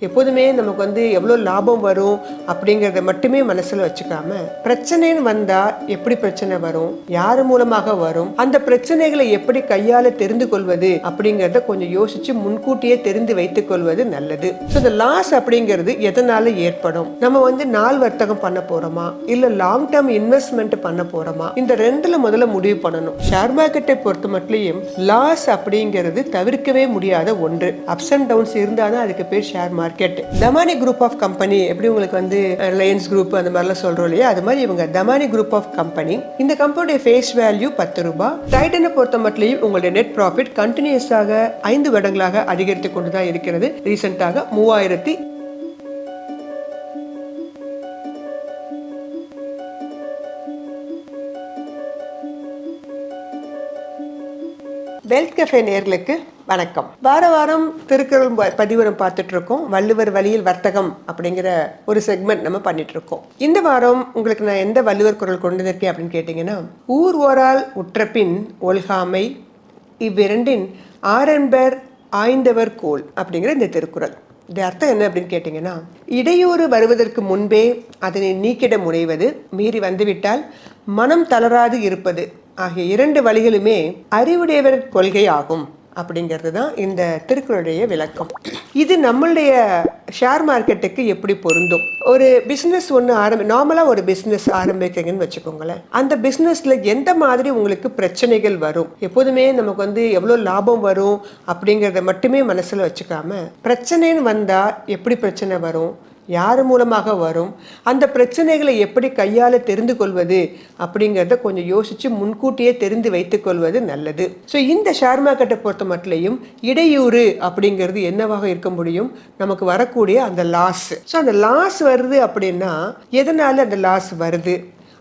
எப்போதுமே நமக்கு எவ்வளோ லாபம் வரும் அப்படிங்கிறத மட்டுமே மனசில் வச்சுக்காம, பிரச்சனைன்னு வந்தால் எப்படி பிரச்சனை வரும், யார் மூலமாக வரும், அந்த பிரச்சனைகளை எப்படி கையாள தெரிந்து கொள்வது அப்படிங்கிறத கொஞ்சம் யோசிச்சு முன்கூட்டியே தெரிந்து வைத்துக் கொள்வது நல்லது. ஸோ இந்த லாஸ் அப்படிங்கிறது எதனால ஏற்படும், நம்ம நாள் வர்த்தகம் பண்ண போறோமா இல்லை லாங் டேர்ம் இன்வெஸ்ட்மெண்ட் பண்ண போறோமா, இந்த ரெண்டுல முதல்ல முடிவு பண்ணணும். ஷேர் மார்க்கெட்டை பொறுத்த மட்டும் லாஸ் அப்படிங்கிறது தவிர்க்கவே முடியாத ஒன்று. அப்ஸ் அண்ட் டவுன்ஸ் இருந்தாதான் அதுக்கு பேர் share market. Damani group of company, எப்படி உங்களுக்கு ரிலையன்ஸ் குரூப் அந்த மாதிரிலாம் சொல்றோம் இல்லையா, அது மாதிரி இவங்க தமானி குரூப் ஆஃப் கம்பெனி. இந்த கம்பெனியோட ஃபேஸ் வேல்யூ 10 ரூபாய். டைட்டனை பொறுத்த மட்டும் உங்களுடைய நெட் ப்ராஃபிட் கண்டினியூஸாக 5 வருடங்களாக அதிகரித்து கொண்டுதான் இருக்கிறது. ரீசெண்டாக 3000 வெல்த் கஃபே நேயர்களுக்கு வணக்கம். வாரம் திருக்குறள் பதிவரம் பார்த்துட்டு இருக்கோம். வள்ளுவர் வழியில் வர்த்தகம் அப்படிங்கிற ஒரு செக்மெண்ட் நம்ம பண்ணிட்டு இருக்கோம். இந்த வாரம் உங்களுக்கு நான் எந்த வள்ளுவர் குறள் கொண்டு வந்திருக்கேன் அப்படின்னு கேட்டீங்கன்னா, ஊர் ஓரால் உற்றபின் ஒல்காமை இவ்விரண்டின் ஆரம்பர் ஆய்ந்தவர் கோல் அப்படிங்கிற இந்த திருக்குறள். இது அர்த்தம் என்ன அப்படின்னு கேட்டீங்கன்னா, இடையூறு வருவதற்கு முன்பே அதனை நீக்கிட முனைவது, மீறி வந்துவிட்டால் மனம் தளராது இருப்பது ஆகிய 2 வழிகளுமே அறிவுடையவர் கொள்கை ஆகும் அப்படிங்கிறது தான் இந்த திருக்குறளுடைய விளக்கம். இது நம்மளுடைய ஷேர் மார்க்கெட்டுக்கு எப்படி பொருந்தும்? ஒரு பிஸ்னஸ் நார்மலாக ஒரு பிஸ்னஸ் ஆரம்பிக்கிறீங்கன்னு வச்சுக்கோங்களேன். அந்த பிஸ்னஸில் எந்த மாதிரி உங்களுக்கு பிரச்சனைகள் வரும், எப்போதுமே நமக்கு எவ்வளோ லாபம் வரும் அப்படிங்கிறத மட்டுமே மனசில் வச்சுக்காம, பிரச்சனைன்னு வந்தால் எப்படி பிரச்சனை வரும், யார் மூலமாக வரும், அந்த பிரச்சனைகளை எப்படி கையாள தெரிந்து கொள்வது அப்படிங்கிறத கொஞ்சம் யோசிச்சு முன்கூட்டியே தெரிந்து வைத்துக் கொள்வது நல்லது. ஸோ இந்த ஷேர் மார்க்கெட்டை பொறுத்த மட்டும் இடையூறு அப்படிங்கிறது என்னவாக இருக்க முடியும், நமக்கு வரக்கூடிய அந்த லாஸ். ஸோ அந்த லாஸ் வருது அப்படின்னா எதனால அந்த லாஸ் வருது,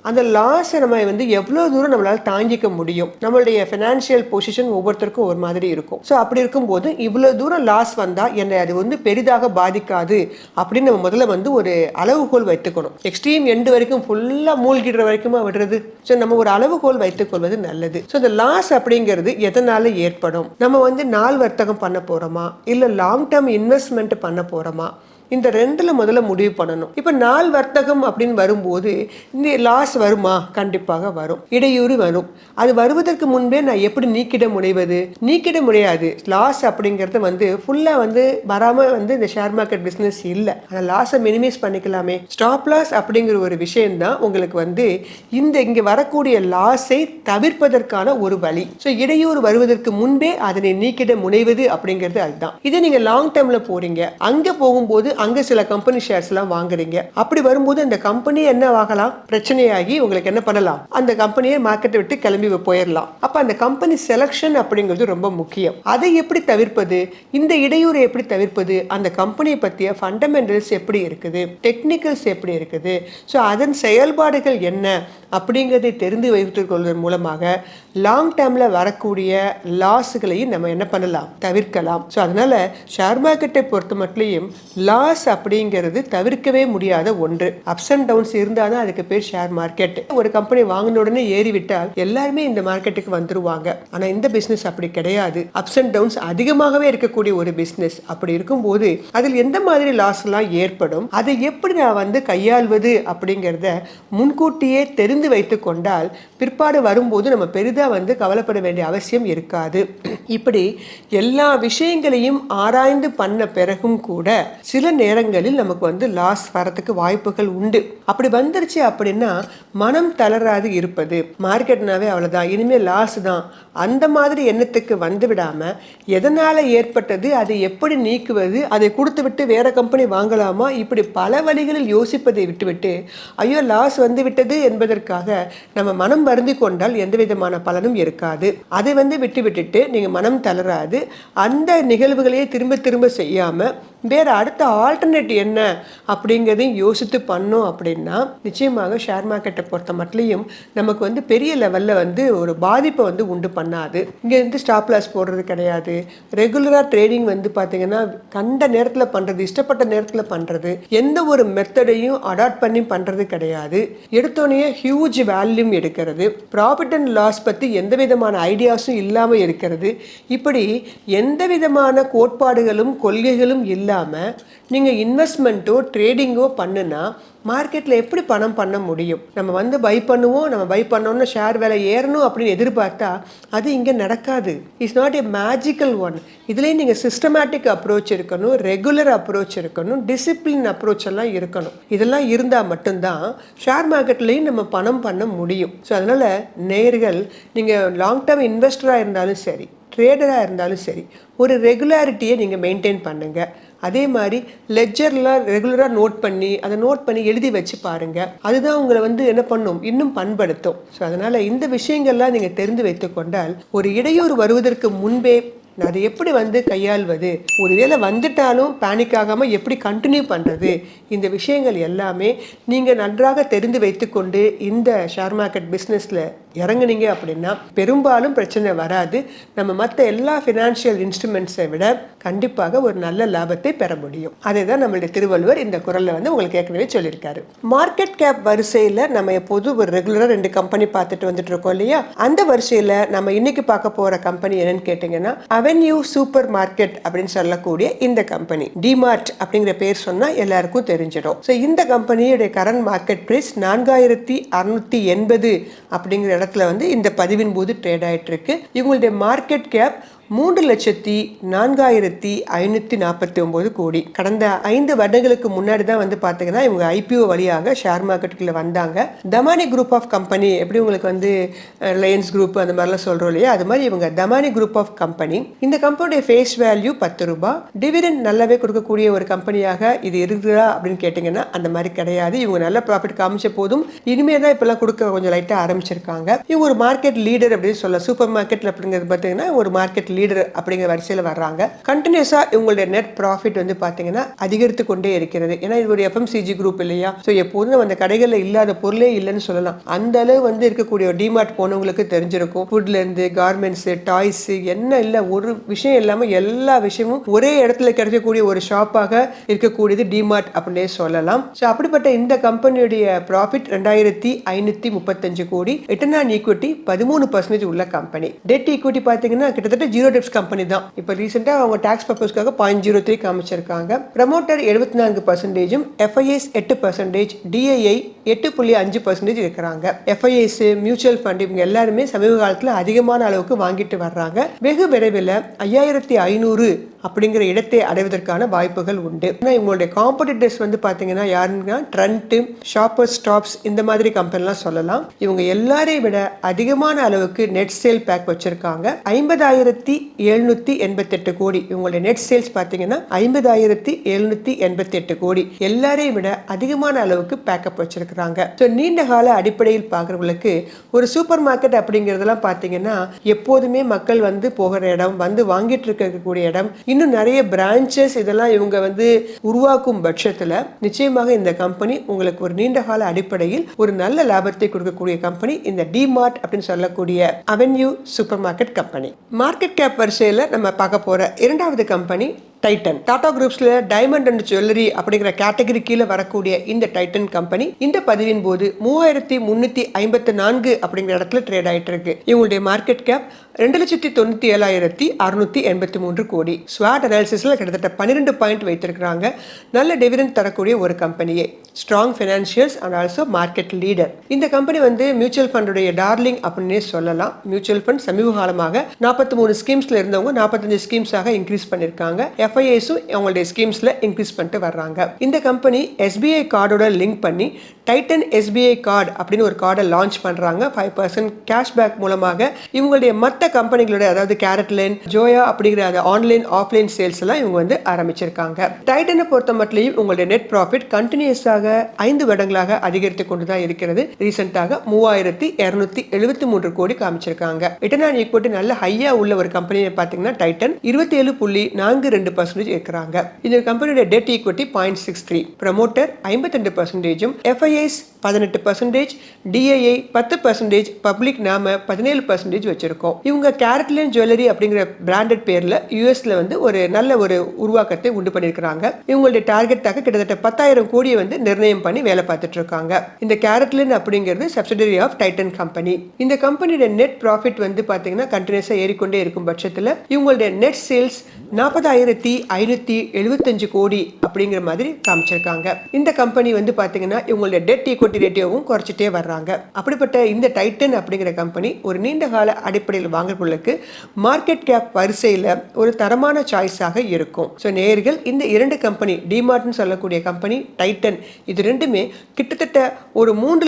அந்த லாஸை நம்ம எவ்வளோ தூரம் நம்மளால் தாங்கிக்க முடியும். நம்மளுடைய ஃபினான்ஷியல் பொசிஷன் ஒவ்வொருத்தருக்கும் ஒரு மாதிரி இருக்கும். ஸோ அப்படி இருக்கும்போது இவ்வளோ தூரம் லாஸ் வந்தால் என்னை அது பெரிதாக பாதிக்காது அப்படின்னு நம்ம முதல்ல ஒரு அளவுகோல் வைத்துக்கணும். எக்ஸ்ட்ரீம் எண்டு வரைக்கும் ஃபுல்லாக மூழ்கிடுற வரைக்குமா விடுறது. ஸோ நம்ம ஒரு அளவுகோல் வைத்துக்கொள்வது நல்லது. ஸோ இந்த லாஸ் அப்படிங்கிறது எதனால ஏற்படும், நம்ம நாள் வர்த்தகம் பண்ண போகிறோமா இல்லை லாங் டேர்ம் இன்வெஸ்ட்மெண்ட் பண்ண போகிறோமா, இந்த ரெண்டுல முதல்ல முடிவு பண்ணணும். இப்போ நாள் வர்த்தகம் அப்படின்னு வரும்போது இந்த லாஸ் வருமா? கண்டிப்பாக வரும். இடையூறு வரும். அது வருவதற்கு முன்பே நான் எப்படி நீக்கிட முனைவது? நீக்கிட முடியாது. லாஸ் அப்படிங்கிறது ஃபுல்லாக வராமல் இந்த ஷேர் மார்க்கெட் பிஸ்னஸ் இல்லை. ஆனால் லாஸை மினிமைஸ் பண்ணிக்கலாமே. ஸ்டாப் லாஸ் அப்படிங்கிற ஒரு விஷயம்தான் உங்களுக்கு இங்கே வரக்கூடிய லாஸை தவிர்ப்பதற்கான ஒரு வழி. ஸோ இடையூறு வருவதற்கு முன்பே அதனை நீக்கிட முனைவது அப்படிங்கிறது அதுதான். இதே நீங்கள் லாங் டேர்ம்ல போறீங்க, அங்கே போகும்போது அங்க சில கம்பெனி ஷேர்ஸ் எல்லாம் வாங்குறீங்க. அப்படி வரும்போது அந்த கம்பெனி என்ன ஆகலாம், பிரச்சனையாகி உங்களுக்கு என்ன பண்ணலாம், அந்த கம்பெனியை மார்க்கெட்டை விட்டு கிளம்பி போயிடலாம். அப்ப அந்த கம்பெனி செலக்ஷன் அப்படிங்கிறது ரொம்ப முக்கியம். அதை எப்படி தவிர்ப்பது, இந்த இடையூறு எப்படி தவிர்ப்பது, அந்த கம்பெனியை பற்றிய ஃபண்டமெண்டல்ஸ் எப்படி இருக்குது, டெக்னிக்கல்ஸ் எப்படி இருக்குது, ஸோ அதன் செயல்பாடுகள் என்ன அப்படிங்கிறதை தெரிந்து வைத்துக் கொள்வதன் மூலமாக லாங் டேர்ம்ல வரக்கூடிய லாஸ்களையும் நம்ம என்ன பண்ணலாம், தவிர்க்கலாம். ஸோ அதனால ஷேர் மார்க்கெட்டை பொறுத்த மட்டும் லாஸ் அப்படிங்கிறது தவிர்க்கவே முடியாத ஒன்று. அப்ஸ் அண்ட் டவுன்ஸ் இருந்தால் தான் அதுக்கு பேர் ஷேர் மார்க்கெட். ஒரு கம்பெனி வாங்கின உடனே ஏறிவிட்டால் எல்லாருமே இந்த மார்க்கெட்டுக்கு வந்துருவாங்க. ஆனால் இந்த பிஸ்னஸ் அப்படி கிடையாது. அப்ஸ் அண்ட் டவுன்ஸ் அதிகமாகவே இருக்கக்கூடிய ஒரு பிஸ்னஸ். அப்படி இருக்கும்போது அதில் எந்த மாதிரி லாஸ் எல்லாம் ஏற்படும், அதை எப்படி நான் கையாள்வது அப்படிங்கிறத முன்கூட்டியே தெரிந்து வைத்துக் கொண்டால் பிற்பாடு வரும்போது நம்ம பெரிதா கவலைப்பட வேண்டிய அவசியம் இருக்காது. இப்படி எல்லா விஷயங்களையும் ஆராய்ந்து பண்ண பிறகும் கூட சில நேரங்களில் நமக்கு லாஸ் வரதுக்கு வாய்ப்புகள் உண்டு. அப்படி வந்துருச்சு அப்படின்னா மனம் தளராது இருப்பது, மார்க்கெட்னாவே அவ்வளவுதான், இனிமேல் லாஸ் தான், அந்த மாதிரி எண்ணத்துக்கு வந்து விடாம எதனால ஏற்பட்டது, அதை எப்படி நீக்குவது, அதை கொடுத்து விட்டு வேற கம்பெனி வாங்கலாமா, இப்படி பல வழிகளில் யோசிப்பதை விட்டுவிட்டு ஐயோ லாஸ் வந்து விட்டது என்பதற்காக நம்ம மனம் வருந்தி கொண்டால் எந்த விதமான பலனும் இருக்காது. அதை விட்டு விட்டுட்டு நீங்க மனம் தளராது அந்த நிகழ்வுகளையே திரும்ப திரும்ப செய்யாம வேற அடுத்த ஆல்டர்னேட் என்ன அப்படிங்கிறதையும் யோசித்து பண்ணோம் அப்படின்னா நிச்சயமாக ஷேர் மார்க்கெட்டை பொறுத்த மட்டும் நமக்கு பெரிய லெவல்ல ஒரு பாதிப்பை உண்டு பண்ணாது. இங்க ஸ்டாப் லாஸ் போடுறது கிடையாது. ரெகுலரா ட்ரேடிங் பாத்தீங்கன்னா கண்ட நேரத்தில் பண்றது, இஷ்டப்பட்ட நேரத்தில் பண்றது, எந்த ஒரு மெத்தடையும் அடாப்ட் பண்ணி பண்றது கிடையாது. எடுத்தோடனே ஹியூஜ் வேல்யூம் எடுக்கிறது, ப்ராஃபிட் அண்ட் லாஸ் பத்தி எந்த விதமான ஐடியாஸும் இல்லாம இருக்கிறது. இப்படி எந்த விதமான கோட்பாடுகளும் கொள்கைகளும் இல்லாம நீங்கள் இன்வெஸ்ட்மெண்ட்டோ ட்ரேடிங்கோ பண்ணுனா மார்க்கெட்டில் எப்படி பணம் பண்ண முடியும்? நம்ம வந்து பை பண்ணுவோம், நம்ம பை பண்ணோன்னு ஷேர் விலை ஏறணும் அப்படின்னு எதிர்பார்த்தா அது இங்கே நடக்காது. It's not a magical one. இதுலேயும் நீங்கள் சிஸ்டமேட்டிக் அப்ரோச் இருக்கணும், ரெகுலர் அப்ரோச் இருக்கணும், டிசிப்ளின் அப்ரோச் எல்லாம் இருக்கணும். இதெல்லாம் இருந்தால் மட்டும்தான் ஷேர் மார்க்கெட்லேயும் நம்ம பணம் பண்ண முடியும். ஸோ அதனால் நேயர்கள், நீங்கள் லாங் டேர்ம் இன்வெஸ்டராக இருந்தாலும் சரி, ட்ரேடராக இருந்தாலும் சரி, ஒரு ரெகுலாரிட்டியை நீங்கள் மெயின்டைன் பண்ணுங்கள். அதே மாதிரி லெட்ஜர்லாம் ரெகுலராக நோட் பண்ணி எழுதி வச்சு பாருங்கள். அதுதான் உங்களை வந்து என்ன பண்ணும், இன்னும் பண்படுத்தும். ஸோ அதனால் இந்த விஷயங்கள்லாம் நீங்கள் தெரிந்து வைத்து கொண்டால் ஒரு இடையூறு வருவதற்கு முன்பே அதை எப்படி வந்து கையாள்வது, ஒரு வேளை வந்துட்டாலும் பேனிக் ஆகாமல் எப்படி கண்டினியூ பண்ணுறது, இந்த விஷயங்கள் எல்லாமே நீங்கள் நன்றாக தெரிந்து வைத்துக்கொண்டு இந்த ஷேர் மார்க்கெட் பிஸ்னஸில் இறங்குனீங்க அப்படின்னா பெரும்பாலும் பிரச்சனை வராது. நம்ம மற்ற எல்லா ஃபினான்ஷியல் இன்ஸ்ட்ருமெண்ட்ஸை விட கண்டிப்பாக ஒரு நல்ல லாபத்தை பெற முடியும். அதை தான் நம்மளுடைய திருவள்ளுவர் இந்த குறளில் வந்து உங்களுக்கு ஏற்கனவே சொல்லியிருக்காரு. மார்க்கெட் கேப் வரிசையில் நம்ம எப்போது ஒரு ரெகுலராக 2 கம்பெனி பார்த்துட்டு வந்துட்டு இருக்கோம் இல்லையா? அந்த வரிசையில் நம்ம இன்னைக்கு பார்க்க போகிற கம்பெனி என்னன்னு கேட்டிங்கன்னா அவென்யூ சூப்பர் மார்க்கெட் அப்படின்னு சொல்லக்கூடிய இந்த கம்பெனி. டிமார்ட் அப்படிங்கிற பேர் சொன்னால் எல்லாருக்கும் தெரிஞ்சிடும். ஸோ இந்த கம்பெனியுடைய கரண்ட் மார்க்கெட் பிரைஸ் 4680 அப்படிங்கிற இடத்துல வந்து இந்த பதிவின் போது ட்ரேட் ஆகிட்டு இருக்கு. இவங்களுடைய மார்க்கெட் கேப் 3,04,549 கோடி. கடந்த 5 வருடங்களுக்கு முன்னாடி தான் வந்து பார்த்தீங்கன்னா இவங்க ஐபிஓ வழியாக ஷேர் மார்க்கெட்டுக்குள்ள வந்தாங்க. தமானி குரூப் ஆஃப் கம்பெனி, எப்படி உங்களுக்கு வந்து ரிலையன்ஸ் குரூப் அந்த மாதிரிலாம் சொல்கிறோம் இல்லையா, அது மாதிரி இவங்க தமானி குரூப் ஆஃப் கம்பெனி. இந்த கம்பெனியோட ஃபேஸ் வேல்யூ 10 ரூபாய். டிவிடெண்ட் நல்லாவே கொடுக்கக்கூடிய ஒரு கம்பெனியாக இது இருக்குதா அப்படின்னு கேட்டிங்கன்னா அந்த மாதிரி கிடையாது. இவங்க நல்ல ப்ராஃபிட் காமிச்ச போதும் இனிமேல் தான் இப்போல்லாம் கொடுக்க கொஞ்சம் லைட்டாக ஆரம்பிச்சிருக்காங்க. இவங்க ஒரு மார்க்கெட் லீடர் அப்படின்னு சொல்ல, சூப்பர் மார்க்கெட் அப்படிங்கிறது பார்த்தீங்கன்னா ஒரு மார்க்கெட் லீடர் அப்படிங்கிற வரிசையில் வர்றாங்க. கண்டினியூஸா இவங்களுடைய நெட் ப்ராஃபிட் வந்து பாத்தீங்கன்னா அதிகரித்து கொண்டே இருக்கிறது. ஏன்னா இது ஒரு எஃப்எம்சிஜி குரூப் இல்லையா? ஸோ எப்போதும் அந்த கடைகளில் இல்லாத பொருளே இல்லைன்னு சொல்லலாம். அந்த அளவு வந்து இருக்கக்கூடிய டிமார்ட் போனவங்களுக்கு தெரிஞ்சிருக்கும். ஃபுட்ல இருந்து கார்மெண்ட்ஸ், டாய்ஸ், என்ன இல்லை ஒரு விஷயம் இல்லாமல் எல்லா விஷயமும் ஒரே இடத்துல கிடைக்கக்கூடிய ஒரு ஷாப்பாக இருக்கக்கூடியது டிமார்ட் அப்படின்னே சொல்லலாம். ஸோ அப்படிப்பட்ட இந்த கம்பெனியுடைய ப்ராஃபிட் 2535 கோடி. ரிட்டர்ன் ஆன் ஈக்விட்டி 13% உள்ள கம்பெனி. டெட் ஈக்விட்டி பார்த்தீங்கன்னா கிட்டத்தட்ட 0 டெப்ஸ் கம்பெனி தான். இப்போ ரீசெண்டாக அவங்க டாக்ஸ் பர்பஸ்க்காக 0.03 காமிச்சிருக்காங்க. ப்ரமோட்டர் 74%, எஃப்ஐஎஸ் 8%, டிஐஐ 8.5% இருக்கிறாங்க. எஃப்ஐஎஸ், மியூச்சுவல் ஃபண்ட் இவங்க எல்லாருமே சமீப காலத்தில் அதிகமான அளவுக்கு வாங்கிட்டு வர்றாங்க. வெகு விரைவில் 5500 அப்படிங்கிற இடத்தை அடைவதற்கான வாய்ப்புகள் உண்டு. இவங்களுடைய காம்படிட்டர்ஸ் வந்து பார்த்தீங்கன்னா யாருன்னா ட்ரெண்ட், ஷாப்பர் ஸ்டாப்ஸ் இந்த மாதிரி கம்பெனிலாம் சொல்லலாம். இவங்க எல்லாரையும் விட அதிகமான அளவுக்கு நெட் சேல் பேக் வச்சிருக்காங்க. 50,788 கோடி. இவங்களுடைய நெட் சேல்ஸ் பார்த்தீங்கன்னா 50,788 கோடி. எல்லாரையும் விட அதிகமான அளவுக்கு பேக்கப் வச்சிருக்கிறாங்க. ஸோ நீண்ட கால அடிப்படையில் பார்க்குறவங்களுக்கு ஒரு சூப்பர் மார்க்கெட் அப்படிங்கிறதெல்லாம் பார்த்தீங்கன்னா எப்போதுமே மக்கள் வந்து போகிற இடம், வந்து வாங்கிட்டு இருக்கக்கூடிய இடம். இன்னும் நிறைய பிரான்ச்சஸ் இதெல்லாம் இவங்க வந்து உருவாக்கும் பட்சத்தில் நிச்சயமாக இந்த கம்பெனி உங்களுக்கு ஒரு நீண்ட கால அடிப்படையில் ஒரு நல்ல லாபத்தை கொடுக்கக்கூடிய கம்பெனி இந்த டிமார்ட் அப்படின்னு சொல்லக்கூடிய avenue supermarket company. Market cap வரிசையில் நம்ம பார்க்க போற இரண்டாவது கம்பெனி டைட்டன். டாடா குரூப்ஸ்ல டைமண்ட் அண்ட் ஜுவல்லரி அப்படிங்கிற கேட்டகரி கீழே வரக்கூடிய இந்த டைட்டன் கம்பெனி இந்த பதிவின் போது 3354 அப்படிங்கிற இடத்துல ட்ரேட் ஆயிட்டு இருக்கு. இவங்களுடைய மார்க்கெட் கேப் 2,97,683 கோடி. ஸ்வாட் அனாலிசிஸ்ல கிட்டத்தட்ட 12 பாயிண்ட் வைத்திருக்கிறாங்க. நல்ல டிவிடெண்ட் தரக்கூடிய ஒரு கம்பெனியே. Strong financials and also market leader. இந்த கம்பெனி வந்து மியூச்சுவல் ஃபண்டுடைய டார்லிங் அப்படின்னே சொல்லலாம். மியூச்சுவல் ஃபண்ட் சமீப காலமாக 43 ஸ்கீம்ஸ்ல இருந்தவங்க 45 ஸ்கீம்ஸாக இன்க்ரீஸ் பண்ணிருக்காங்க. எஃப்ஐஎஸும் அவங்களுடைய ஸ்கீம்ஸ்ல இன்க்ரீஸ் பண்ணிட்டு வர்றாங்க. இந்த கம்பெனி எஸ்பிஐ கார்டோட லிங்க் பண்ணி டைட்டன் எஸ்பிஐ கார்டு அப்படின்னு ஒரு கார்டை லான்ச் பண்றாங்க. 5% கேஷ்பேக் மூலமாக இவங்களுடைய மற்ற கம்பெனிகளோட, அதாவது கேரட்லைன், ஜோயா அப்படிங்கிற ஆன்லைன் ஆஃப்லைன் சேல்ஸ் எல்லாம் இவங்க வந்து ஆரம்பிச்சிருக்காங்க. டைட்டனை பொறுத்த மட்டும் உங்களுடைய நெட் ப்ராஃபிட் கண்டினியூஸாக 5 வருடங்களாக அதிகரித்து கொண்டுதான் இருக்கிறது. ரீசெண்டாக 3,273 கோடி காமிச்சிருக்காங்க. ரிட்டர்ன் ஆன் ஈக்விட்டி நல்ல ஹையா உள்ள ஒரு கம்பெனியை பார்த்தீங்கன்னா டைட்டன் 27.42% இருக்கிறாங்க. இந்த கம்பெனியோட dead equity 0.63. Promoter 52%, FIs 18%, DII 10%, public நாம 17% வச்சிருக்கோம். இவங்க கேரட்லின் ஜுவல்லரி அப்படிங்கிற பிராண்டட் பேர்ல யூஎஸ்ல வந்து ஒரு நல்ல ஒரு உருவாக்கத்தை உண்டு பண்ணியிருக்கிறாங்க. இவங்களுடைய டார்கெட்டாக கிட்டத்தட்ட 10,000 கோடியை வந்து நிர்ணயம் பண்ணி வேலை பார்த்துட்டு இருக்காங்க. இந்த கேரட்லின் அப்படிங்கிறது சப்சிடரி ஆஃப் டைட்டன் கம்பெனி. இந்த கம்பெனியோட நெட் ப்ராஃபிட் வந்து பாத்தீங்கன்னா கண்டினியூஸா ஏறிக்கொண்டே இருக்கும் பட்சத்துல இவங்களுடைய நெட் சேல்ஸ் 40,575 கோடி அப்படிங்கிற மாதிரி காமிச்சிருக்காங்க. இந்த கம்பெனி வந்து பாத்தீங்கன்னா இவங்களுடைய டெட் ஈக்விட்டி ரேட்டியோவும் குறைச்சிட்டே வர்றாங்க. அப்படிப்பட்ட இந்த டைட்டன் அப்படிங்கிற கம்பெனி ஒரு நீண்ட கால அடிப்படையில் வாங்குறவங்களுக்கு மார்க்கெட் கேப் வரிசையில் ஒரு தரமான சாய்ஸாக இருக்கும். ஸோ நேயர்கள், இந்த 2 கம்பெனி, டிமார்ட்னு சொல்லக்கூடிய கம்பெனி, டைட்டன், இது ரெண்டுமே கிட்டத்தட்ட ஒரு 3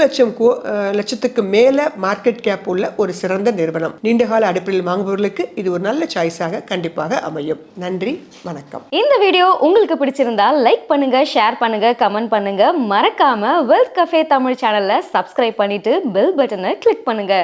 லட்சத்துக்கு மேல மார்க்கெட் கேப் உள்ள ஒரு சிறந்த நிறுவனம். நீண்ட கால அடிப்படையில் வாங்குபவர்களுக்கு இது ஒரு நல்ல சாய்ஸாக கண்டிப்பாக அமையும். நன்றி, வணக்கம். இந்த வீடியோ உங்களுக்கு பிடிச்சிருந்தா லைக் பண்ணுங்க, ஷேர் பண்ணுங்க, கமெண்ட் பண்ணுங்க. மறக்காம வெல்த் கஃபே தமிழ் சேனலை சப்ஸ்கிரைப் பண்ணிட்டு பெல் பட்டனை கிளிக் பண்ணுங்க.